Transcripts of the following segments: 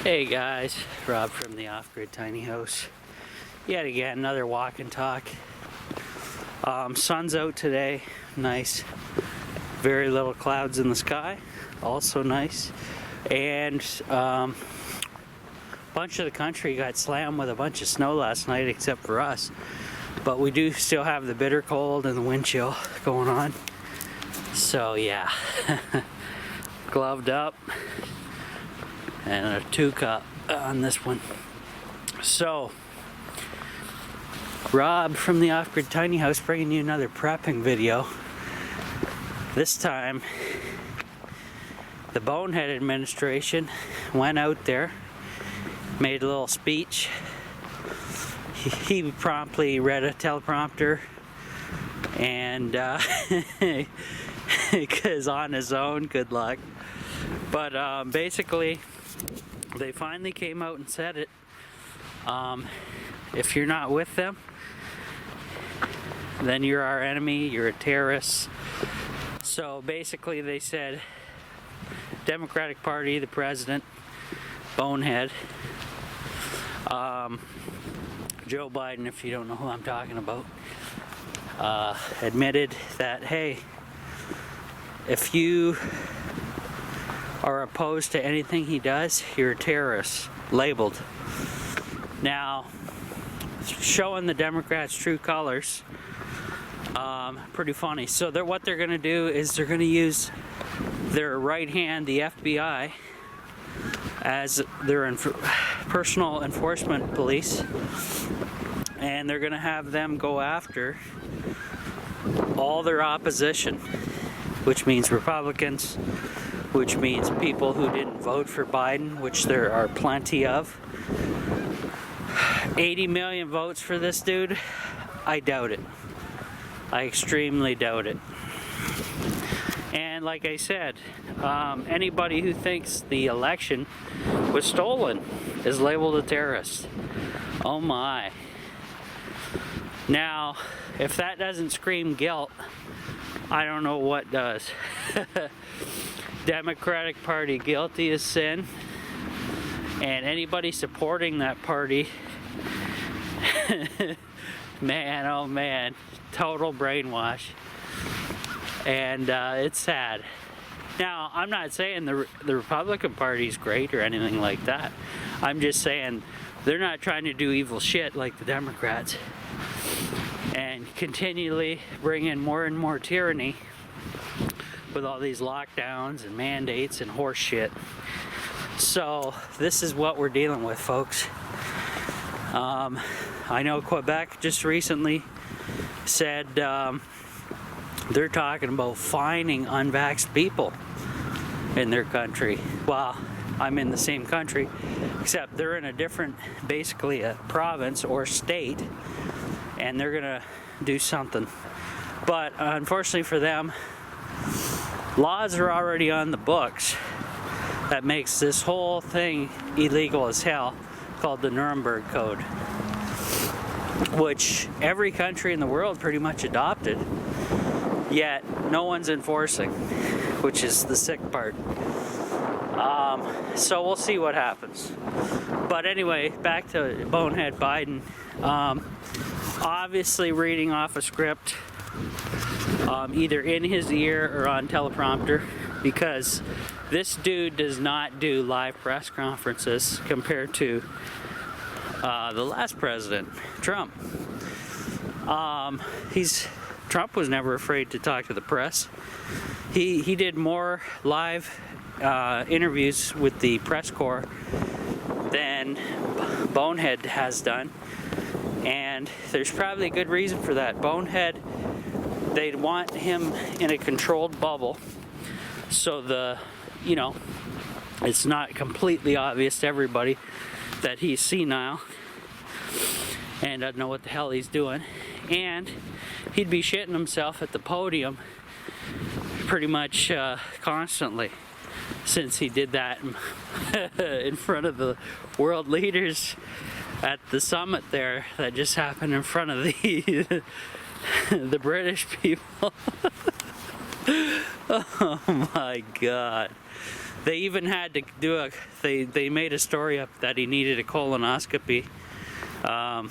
Hey guys, Rob from the Off-Grid Tiny House. Yet again, another walk and talk. Sun's out today, nice. Very little clouds in the sky, also nice. And a bunch of the country got slammed with a bunch of snow last night except for us. But we do still have the bitter cold and the wind chill going on. So yeah, gloved up. And a 2-cup on this one. So, Rob from the Off-Grid Tiny House bringing you another prepping video. This time, the Bonehead administration went out there, made a little speech. He promptly read a teleprompter, and because on his own, good luck. But basically, they finally came out and said it. If you're not with them, then you're our enemy, you're a terrorist. So basically they said, Democratic Party, the president, Bonehead, Joe Biden, if you don't know who I'm talking about, admitted that, hey, if you are opposed to anything he does, you're a terrorist, labeled. Now, showing the Democrats' true colors, pretty funny. So what they're going to do is they're going to use their right hand, the FBI, as their personal enforcement police, and they're going to have them go after all their opposition, which means Republicans, which means people who didn't vote for Biden, which there are plenty of. 80 million votes for this dude? I doubt it. I extremely doubt it. And like I said, anybody who thinks the election was stolen is labeled a terrorist. Oh my. Now, if that doesn't scream guilt, I don't know what does. Democratic Party, guilty as sin, and anybody supporting that party, man, oh man, total brainwash, and it's sad. Now, I'm not saying the Republican Party is great or anything like that. I'm just saying they're not trying to do evil shit like the Democrats and continually bring in more and more tyranny with all these lockdowns and mandates and horse shit. So this is what we're dealing with, folks. I know Quebec just recently said they're talking about fining unvaxxed people in their country. Well, I'm in the same country, except they're in a different, basically a province or state, and they're gonna do something. But unfortunately for them, laws are already on the books that makes this whole thing illegal as hell, called the Nuremberg Code, which every country in the world pretty much adopted, yet no one's enforcing, which is the sick part. So we'll see what happens. But anyway, back to Bonehead Biden. Obviously reading off a script, either in his ear or on teleprompter, because this dude does not do live press conferences compared to the last president, Trump. Trump was never afraid to talk to the press. He did more live interviews with the press corps than Bonehead has done, and there's probably a good reason for that. Bonehead, they'd want him in a controlled bubble, so it's not completely obvious to everybody that he's senile and doesn't know what the hell he's doing. And he'd be shitting himself at the podium pretty much constantly, since he did that in front of the world leaders at the summit there that just happened in front of the the British people. Oh my God. They even had to do they made a story up that he needed a colonoscopy. A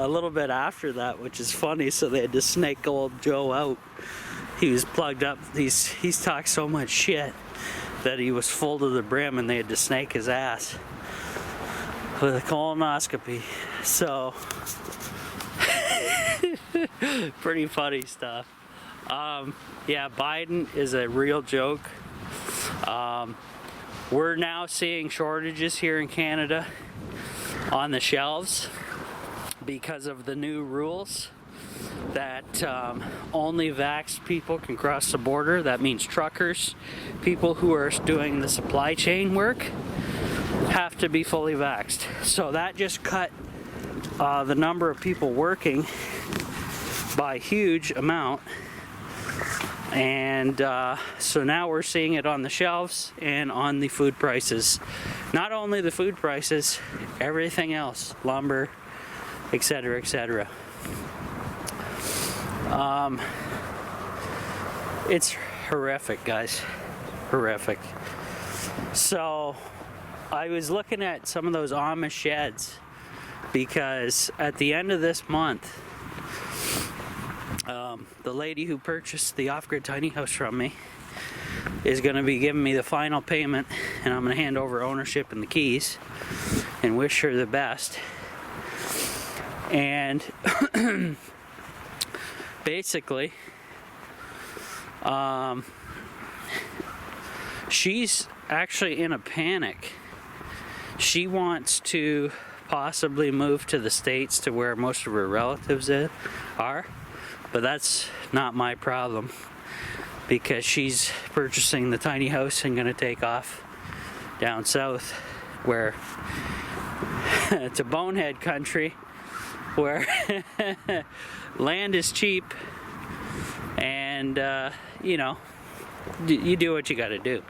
little bit after that, which is funny, so they had to snake old Joe out. He was plugged up. He's talked so much shit that he was full to the brim, and they had to snake his ass with a colonoscopy. So pretty funny stuff. Yeah, Biden is a real joke. We're now seeing shortages here in Canada on the shelves because of the new rules that only vaxxed people can cross the border. That means truckers, people who are doing the supply chain work, have to be fully vaxxed. So that just cut the number of people working by a huge amount. And so now we're seeing it on the shelves and on the food prices. Not only the food prices, everything else, lumber, etc., etc. It's horrific, guys. Horrific. So I was looking at some of those Amish sheds because at the end of this month, the lady who purchased the off-grid tiny house from me is going to be giving me the final payment, and I'm going to hand over ownership and the keys and wish her the best. And basically, she's actually in a panic. She wants to possibly move to the States to where most of her relatives are, but that's not my problem because she's purchasing the tiny house and going to take off down south where it's a bonehead country where land is cheap and you know, you do what you got to do.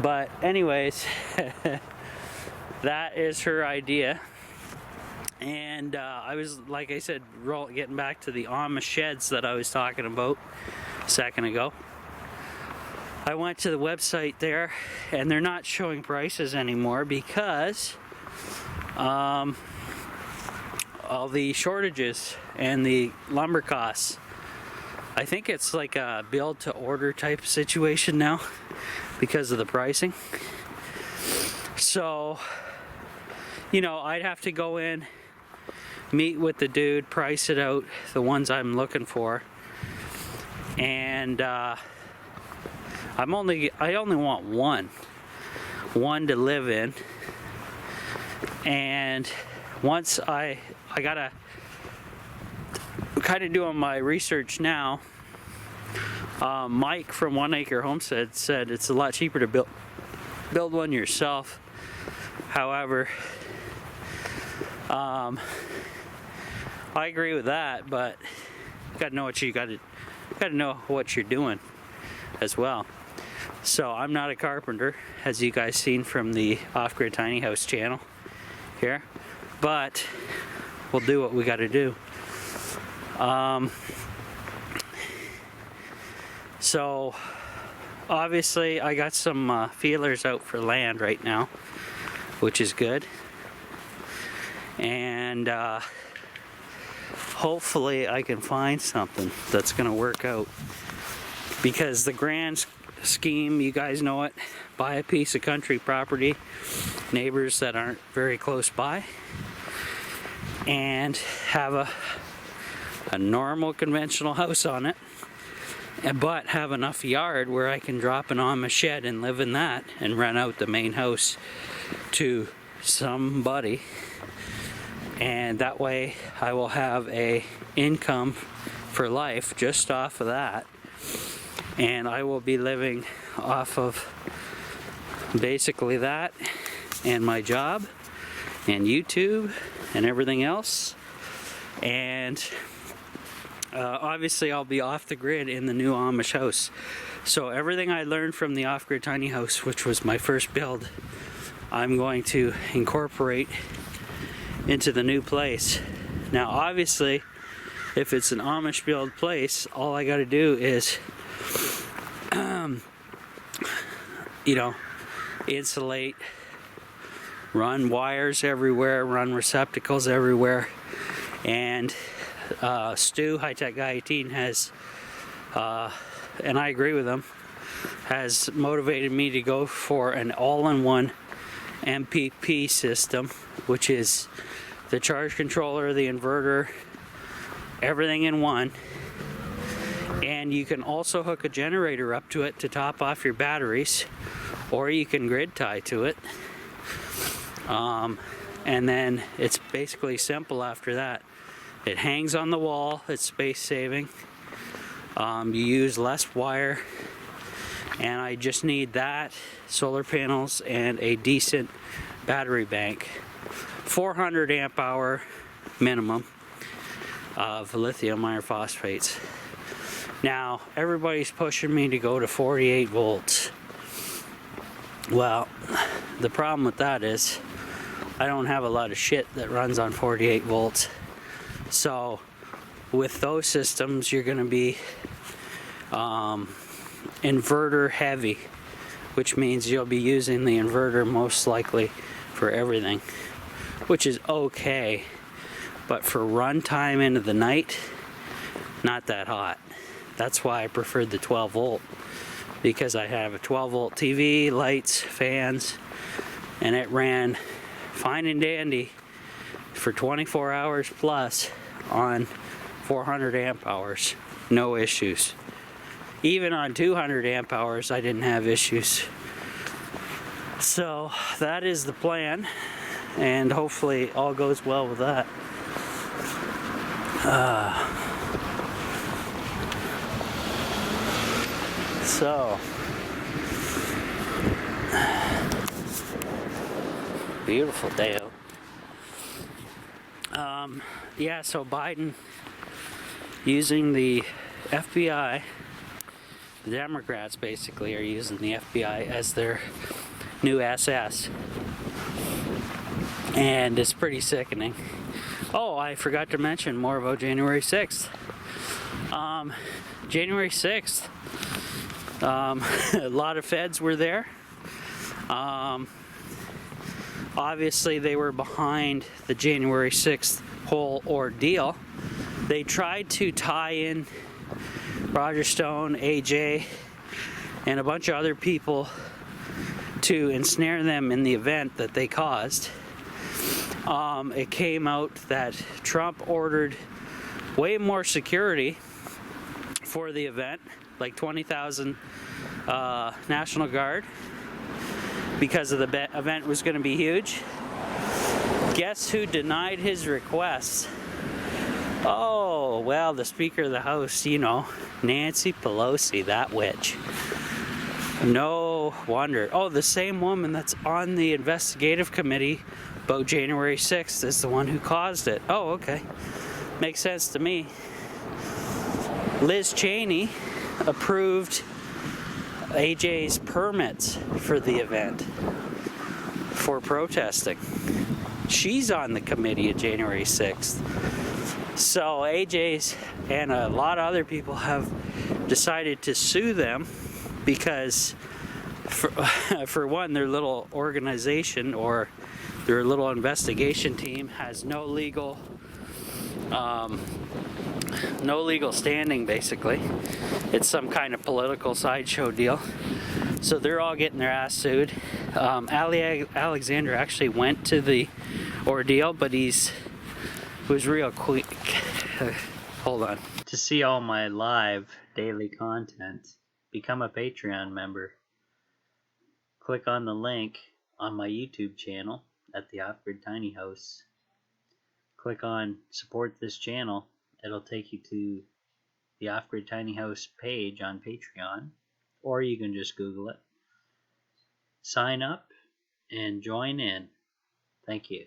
But anyways, that is her idea. And I was, like I said, getting back to the Amish sheds that I was talking about a second ago. I went to the website there, and they're not showing prices anymore because all the shortages and the lumber costs. I think it's like a build to order type situation now because of the pricing. So, you know, I'd have to go in, meet with the dude, price it out, the ones I'm looking for, and I only want one to live in. And once I gotta kind of doing my research now. Mike from 1 Acre Homestead said it's a lot cheaper to build one yourself. However, I agree with that, but you gotta know what you gotta know what you're doing as well. So I'm not a carpenter, as you guys seen from the Off-Grid Tiny House channel here, but we'll do what we gotta do. So obviously I got some feelers out for land right now, which is good, and hopefully I can find something that's gonna work out, because the grand scheme, you guys know it, buy a piece of country property, neighbors that aren't very close by, and have a normal conventional house on it, but have enough yard where I can drop an Amish shed and live in that and rent out the main house to somebody, and that way I will have a income for life just off of that, and I will be living off of basically that and my job and YouTube and everything else. And obviously I'll be off the grid in the new Amish house. So everything I learned from the off-grid tiny house, which was my first build, I'm going to incorporate into the new place. Now obviously, if it's an Amish build place, all I got to do is You know, insulate, run wires everywhere, run receptacles everywhere. And Stu, High Tech Guy 18, has, and I agree with him, has motivated me to go for an all-in-one MPP system, which is the charge controller, the inverter, everything in one. And you can also hook a generator up to it to top off your batteries, or you can grid tie to it. And then it's basically simple after that. It hangs on the wall, it's space saving. You use less wire, and I just need that, solar panels, and a decent battery bank. 400 amp hour minimum of lithium iron phosphates. Now, everybody's pushing me to go to 48 volts. Well, the problem with that is I don't have a lot of shit that runs on 48 volts. So with those systems, you're going to be inverter heavy, which means you'll be using the inverter most likely for everything, which is okay. But for runtime into the night, not that hot. That's why I preferred the 12 volt, because I have a 12 volt TV, lights, fans, and it ran fine and dandy for 24 hours plus on 400 amp hours. No issues. Even on 200 amp hours, I didn't have issues. So that is the plan, and hopefully all goes well with that. So beautiful day out. Yeah, so Biden using the FBI, the Democrats basically are using the FBI as their new SS, and it's pretty sickening. Oh, I forgot to mention more about January 6th. January 6th, a lot of feds were there. Obviously, they were behind the January 6th whole ordeal. They tried to tie in Roger Stone, AJ, and a bunch of other people to ensnare them in the event that they caused. It came out that Trump ordered way more security for the event, like 20,000 National Guard, because of the event was going to be huge. Guess who denied his requests? Oh, well, the Speaker of the House, you know, Nancy Pelosi, that witch. No wonder. Oh, the same woman that's on the investigative committee about January 6th is the one who caused it. Oh, okay. Makes sense to me. Liz Cheney approved AJ's permits for the event for protesting. She's on the committee of January 6th. So AJ's and a lot of other people have decided to sue them because for one, their little organization or their little investigation team has no legal standing, basically. It's some kind of political sideshow deal. So they're all getting their ass sued. Ali Alexander actually went to the ordeal, but was real quick. Hold on. To see all my live daily content, become a Patreon member. Click on the link on my YouTube channel at the Off-Grid Tiny House. Click on support this channel. It'll take you to the Off-Grid Tiny House page on Patreon, or you can just Google it. Sign up and join in. Thank you.